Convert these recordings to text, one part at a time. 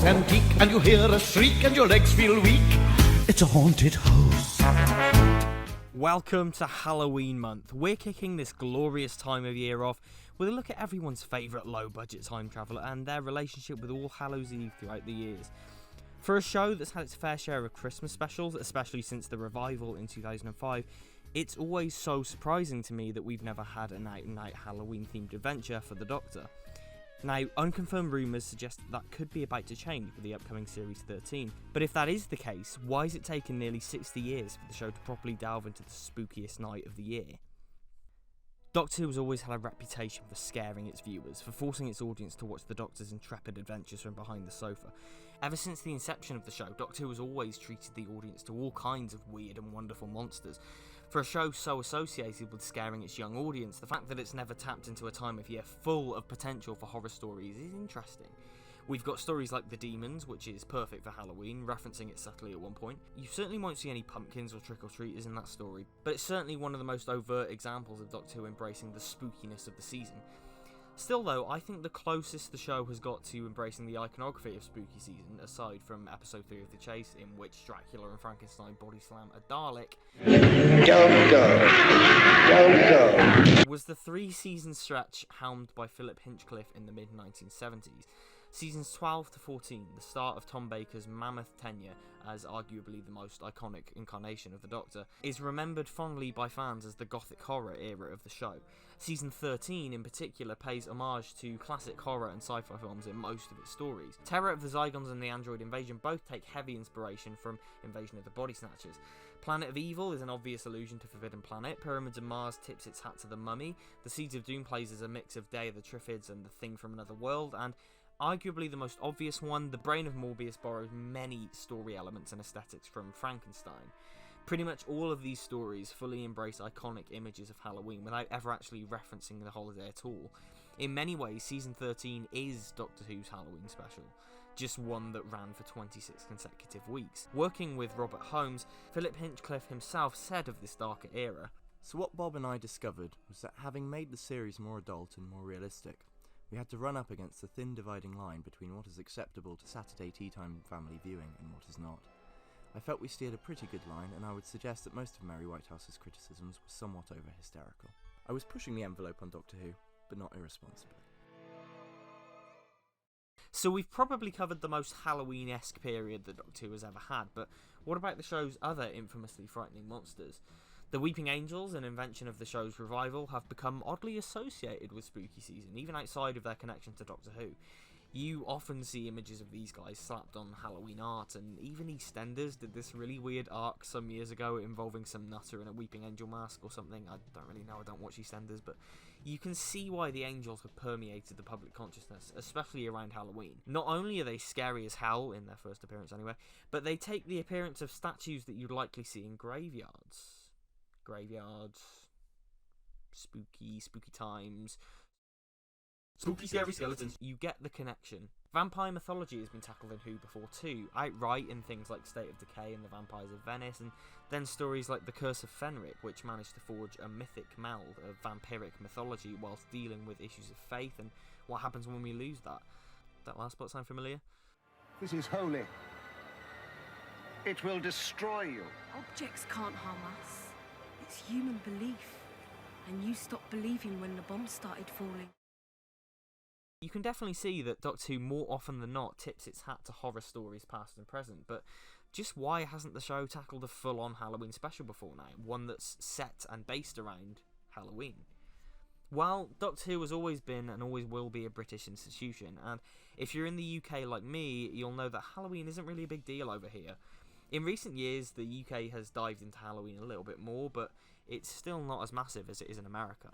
antique, and you hear a shriek and your legs feel weak. It's a haunted house. Welcome to Halloween month. We're kicking this glorious time of year off with a look at everyone's favourite low-budget time traveller and their relationship with All Hallows Eve throughout the years. For a show that's had its fair share of Christmas specials, especially since the revival in 2005, it's always so surprising to me that we've never had an out-and-out Halloween-themed adventure for the Doctor. Now, unconfirmed rumours suggest that could be about to change with the upcoming Series 13, but if that is the case, why has it taken nearly 60 years for the show to properly delve into the spookiest night of the year? Doctor Who has always had a reputation for scaring its viewers, for forcing its audience to watch the Doctor's intrepid adventures from behind the sofa. Ever since the inception of the show, Doctor Who has always treated the audience to all kinds of weird and wonderful monsters. For a show so associated with scaring its young audience, the fact that it's never tapped into a time of year full of potential for horror stories is interesting. We've got stories like The Demons, which is perfect for Halloween, referencing it subtly at one point. You certainly won't see any pumpkins or trick-or-treaters in that story, but it's certainly one of the most overt examples of Doctor Who embracing the spookiness of the season. Still though, I think the closest the show has got to embracing the iconography of Spooky Season, aside from episode 3 of The Chase, in which Dracula and Frankenstein body slam a Dalek, Don't go, was the 3-season stretch helmed by Philip Hinchcliffe in the mid-1970s. Seasons 12 to 14, the start of Tom Baker's mammoth tenure as arguably the most iconic incarnation of the Doctor, is remembered fondly by fans as the gothic horror era of the show. Season 13 in particular pays homage to classic horror and sci-fi films in most of its stories. Terror of the Zygons and the Android Invasion both take heavy inspiration from Invasion of the Body Snatchers. Planet of Evil is an obvious allusion to Forbidden Planet, Pyramids of Mars tips its hat to The Mummy, The Seeds of Doom plays as a mix of Day of the Triffids and The Thing from Another World, and arguably the most obvious one, The Brain of Morbius borrows many story elements and aesthetics from Frankenstein. Pretty much all of these stories fully embrace iconic images of Halloween without ever actually referencing the holiday at all. In many ways, Season 13 is Doctor Who's Halloween special, just one that ran for 26 consecutive weeks. Working with Robert Holmes, Philip Hinchcliffe himself said of this darker era, "So what Bob and I discovered was that having made the series more adult and more realistic, we had to run up against the thin dividing line between what is acceptable to Saturday tea time family viewing and what is not. I felt we steered a pretty good line, and I would suggest that most of Mary Whitehouse's criticisms were somewhat over-hysterical. I was pushing the envelope on Doctor Who, but not irresponsibly." So we've probably covered the most Halloween-esque period that Doctor Who has ever had, but what about the show's other infamously frightening monsters? The Weeping Angels, an invention of the show's revival, have become oddly associated with Spooky Season, even outside of their connection to Doctor Who. You often see images of these guys slapped on Halloween art, and even EastEnders did this really weird arc some years ago involving some nutter in a Weeping Angel mask or something. I don't really know, I don't watch EastEnders, but you can see why the angels have permeated the public consciousness, especially around Halloween. Not only are they scary as hell, in their first appearance anyway, but they take the appearance of statues that you'd likely see in graveyards. Spooky times, spooky scary skeletons. You get the connection. Vampire mythology has been tackled in Who before too, outright in things like State of Decay and the Vampires of Venice, and then stories like The Curse of Fenric, which managed to forge a mythic meld of vampiric mythology whilst dealing with issues of faith and what happens when we lose that. That last part sound familiar? This is holy. It will destroy you. Objects can't harm us. It's human belief. And you stopped believing when the bombs started falling. You can definitely see that Doctor Who more often than not tips its hat to horror stories past and present, but just why hasn't the show tackled a full-on Halloween special before now? One that's set and based around Halloween? Well, Doctor Who has always been and always will be a British institution, and if you're in the UK like me, you'll know that Halloween isn't really a big deal over here. In recent years, the UK has dived into Halloween a little bit more, but it's still not as massive as it is in America.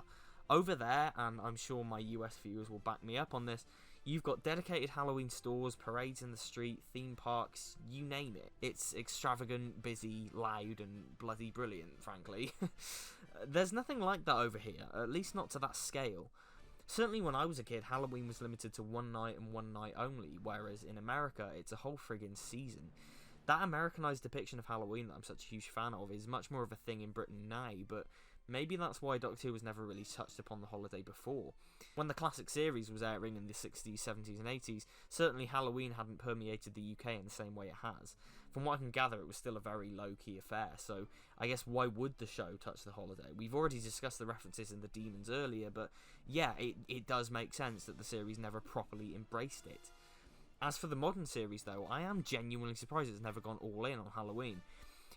Over there, and I'm sure my US viewers will back me up on this, you've got dedicated Halloween stores, parades in the street, theme parks, you name it. It's extravagant, busy, loud, and bloody brilliant, frankly. There's nothing like that over here, at least not to that scale. Certainly when I was a kid, Halloween was limited to one night and one night only, whereas in America, it's a whole friggin' season. That Americanized depiction of Halloween that I'm such a huge fan of is much more of a thing in Britain now, but Maybe that's why Doctor Who was never really touched upon the holiday before. When the classic series was airing in the 60s, 70s and 80s, certainly Halloween hadn't permeated the UK in the same way it has. From what I can gather, it was still a very low-key affair, so I guess why would the show touch the holiday? We've already discussed the references in The Demons earlier, but yeah, it does make sense that the series never properly embraced it. As for the modern series though, I am genuinely surprised it's never gone all in on Halloween.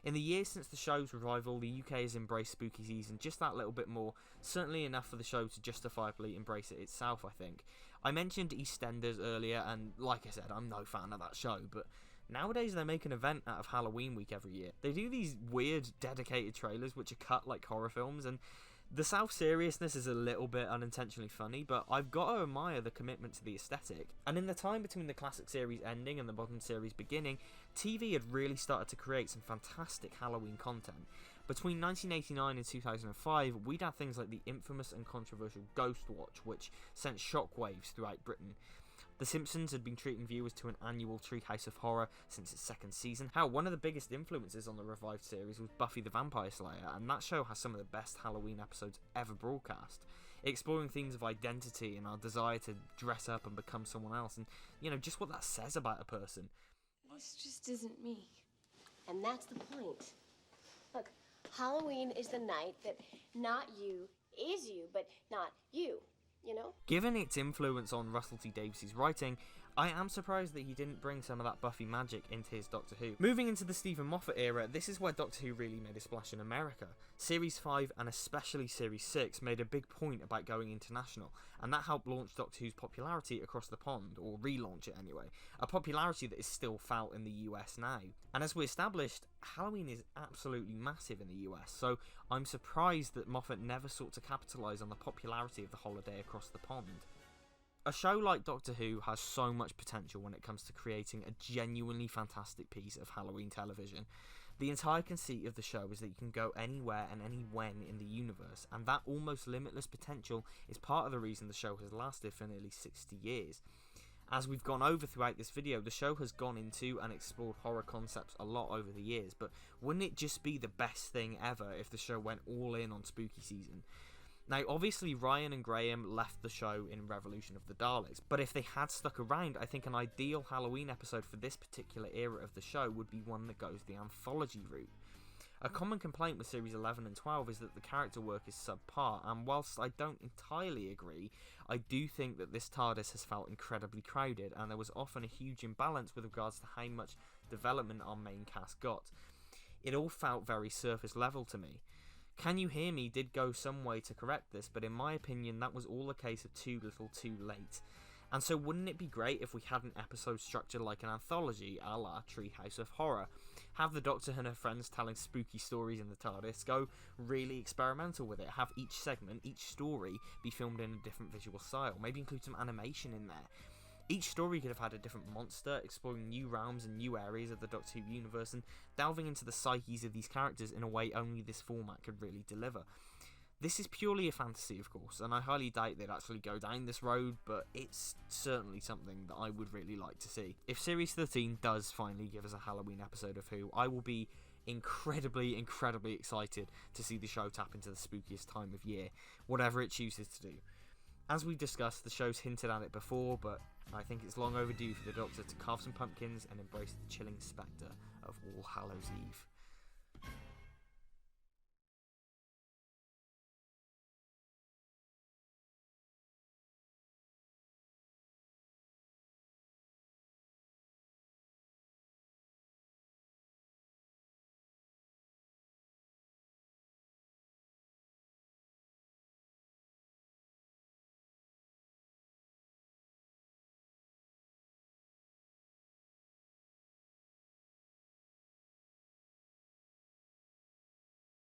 In the years since the show's revival, the UK has embraced spooky season just that little bit more, certainly enough for the show to justifiably embrace it itself, I think. I mentioned EastEnders earlier, and like I said, I'm no fan of that show, but nowadays they make an event out of Halloween week every year. They do these weird, dedicated trailers which are cut like horror films, and the self-seriousness is a little bit unintentionally funny, but I've got to admire the commitment to the aesthetic. And in the time between the classic series ending and the modern series beginning, TV had really started to create some fantastic Halloween content. Between 1989 and 2005, we'd had things like the infamous and controversial Ghost Watch, which sent shockwaves throughout Britain. The Simpsons had been treating viewers to an annual Treehouse of Horror since its second season. How one of the biggest influences on the revived series was Buffy the Vampire Slayer, and that show has some of the best Halloween episodes ever broadcast, exploring themes of identity and our desire to dress up and become someone else, and, you know, just what that says about a person. This just isn't me. And that's the point. Look, Halloween is the night that not you is you, but not you. You know? Given its influence on Russell T Davies' writing, I am surprised that he didn't bring some of that Buffy magic into his Doctor Who. Moving into the Stephen Moffat era, this is where Doctor Who really made a splash in America. Series 5 and especially Series 6 made a big point about going international, and that helped launch Doctor Who's popularity across the pond, or relaunch it anyway, a popularity that is still felt in the US now. And as we established, Halloween is absolutely massive in the US, so I'm surprised that Moffat never sought to capitalise on the popularity of the holiday across the pond. A show like Doctor Who has so much potential when it comes to creating a genuinely fantastic piece of Halloween television. The entire conceit of the show is that you can go anywhere and anywhen in the universe, and that almost limitless potential is part of the reason the show has lasted for nearly 60 years. As we've gone over throughout this video, the show has gone into and explored horror concepts a lot over the years, but wouldn't it just be the best thing ever if the show went all in on spooky season? Now, obviously, Ryan and Graham left the show in Revolution of the Daleks, but if they had stuck around, I think an ideal Halloween episode for this particular era of the show would be one that goes the anthology route. A common complaint with Series 11 and 12 is that the character work is subpar, and whilst I don't entirely agree, I do think that this TARDIS has felt incredibly crowded, and there was often a huge imbalance with regards to how much development our main cast got. It all felt very surface level to me. Can You Hear Me did go some way to correct this, but in my opinion that was all a case of too little too late. And so wouldn't it be great if we had an episode structured like an anthology, a la Treehouse of Horror? Have the Doctor and her friends telling spooky stories in the TARDIS, go really experimental with it, have each segment, each story be filmed in a different visual style, maybe include some animation in there. Each story could have had a different monster, exploring new realms and new areas of the Doctor Who universe, and delving into the psyches of these characters in a way only this format could really deliver. This is purely a fantasy, of course, and I highly doubt they'd actually go down this road, but it's certainly something that I would really like to see. If Series 13 does finally give us a Halloween episode of Who, I will be incredibly excited to see the show tap into the spookiest time of year, whatever it chooses to do. As we've discussed, the show's hinted at it before, but I think it's long overdue for the Doctor to carve some pumpkins and embrace the chilling spectre of All Hallows Eve.